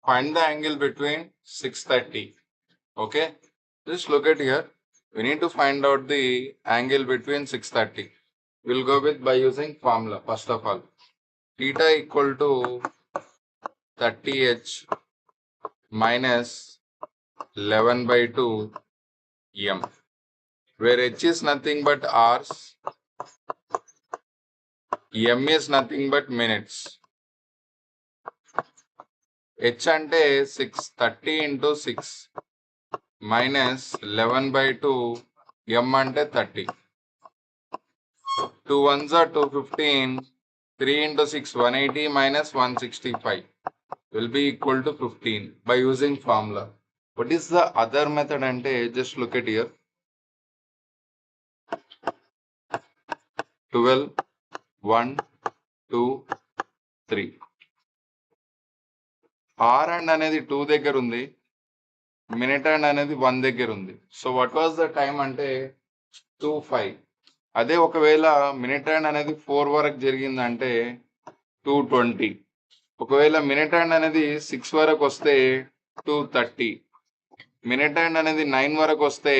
find the angle between 630. Okay, just look at here. We need to find out the angle between 630. We'll go with by using formula. First of all, theta equal to 30h minus 11 by 2 m, where h is nothing but hours, m is nothing but minutes. h అంటే 630 into 6 minus 11 by 2 m అంటే 30. 2 ones are 215. 3 into 6 180 minus 165 will be equal to 15 by using formula. What is the other method ante? Just look at here. 12 1 2 3 r hand అనేది 2 దగ్గర ఉంది, minute hand అనేది 1 దగ్గర ఉంది. So what was the time అంటే 2:05. అదే ఒకవేళ మినిట్ హ్యాండ్ అనేది 4 వరకు జరిగిందంటే 2:20. ఒకవేళ మినిట్ హ్యాండ్ అనేది 6 వరకు వస్తే 2:30. మినిట్ హ్యాండ్ అనేది 9 వరకు వస్తే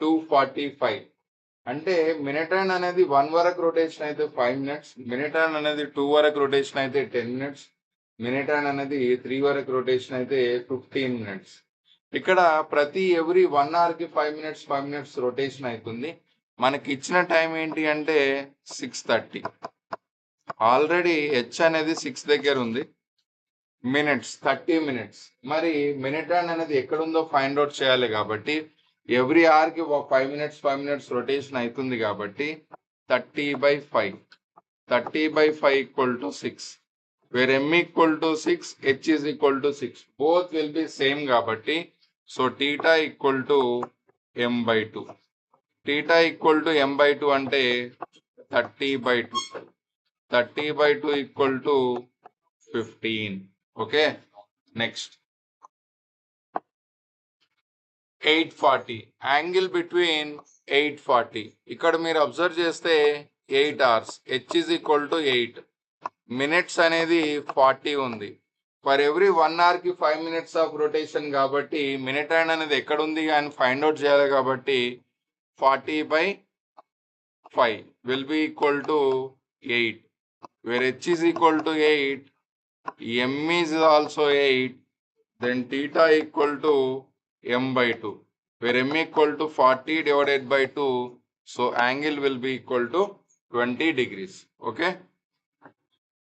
2:45. అంటే మినిట్ హ్యాండ్ అనేది 1 వరకు రొటేషన్ అయితే 5 minutes, మినిట్ హ్యాండ్ అనేది 2 వరకు రొటేషన్ అయితే 10 minutes, మినిట్ హ్యాండ్ అనేది 3 వరకు రొటేషన్ అయితే 15 minutes. ఇక్కడ ప్రతి ఎవ్రీ 1 hourకి 5 minutes రొటేషన్ అవుతుంది. మనకి ఇచ్చిన టైం ఏంటి అంటే 6:30. ఆల్రెడీ హెచ్ అనేది 6 దగ్గర ఉంది, మినిట్స్ 30 minutes. మరి మినిట్ హ్యాండ్ అనేది ఎక్కడుందో ఫైండ్ అవుట్ చేయాలి కాబట్టి ఎవ్రీ అవర్కి 5 minutes రొటేషన్ అవుతుంది కాబట్టి 30/5. 30/5 equal to 6, where m equal to 6, h is equal to 6. Both will be same కాబట్టి so theta equal to m/2. theta equal to m/2 అంటే 30/2. 30/2 equal to 15. Okay, next 840. Angle between 840. ఇక్కడ మీరు observe చేస్తే 8 hours, h is equal to 8. Minutes అనేది 40 ఉంది. For every 1 hourకి 5 minutes of rotation కాబట్టి minute hand అనేది ఎక్కడ ఉంది అని ఫైండ్ అవుట్ చేయాలి కాబట్టి 40/5 will be equal to 8, where h is equal to 8, m is also 8, then theta equal to m/2, where m equal to 40 divided by 2, so angle will be equal to 20 degrees. Okay.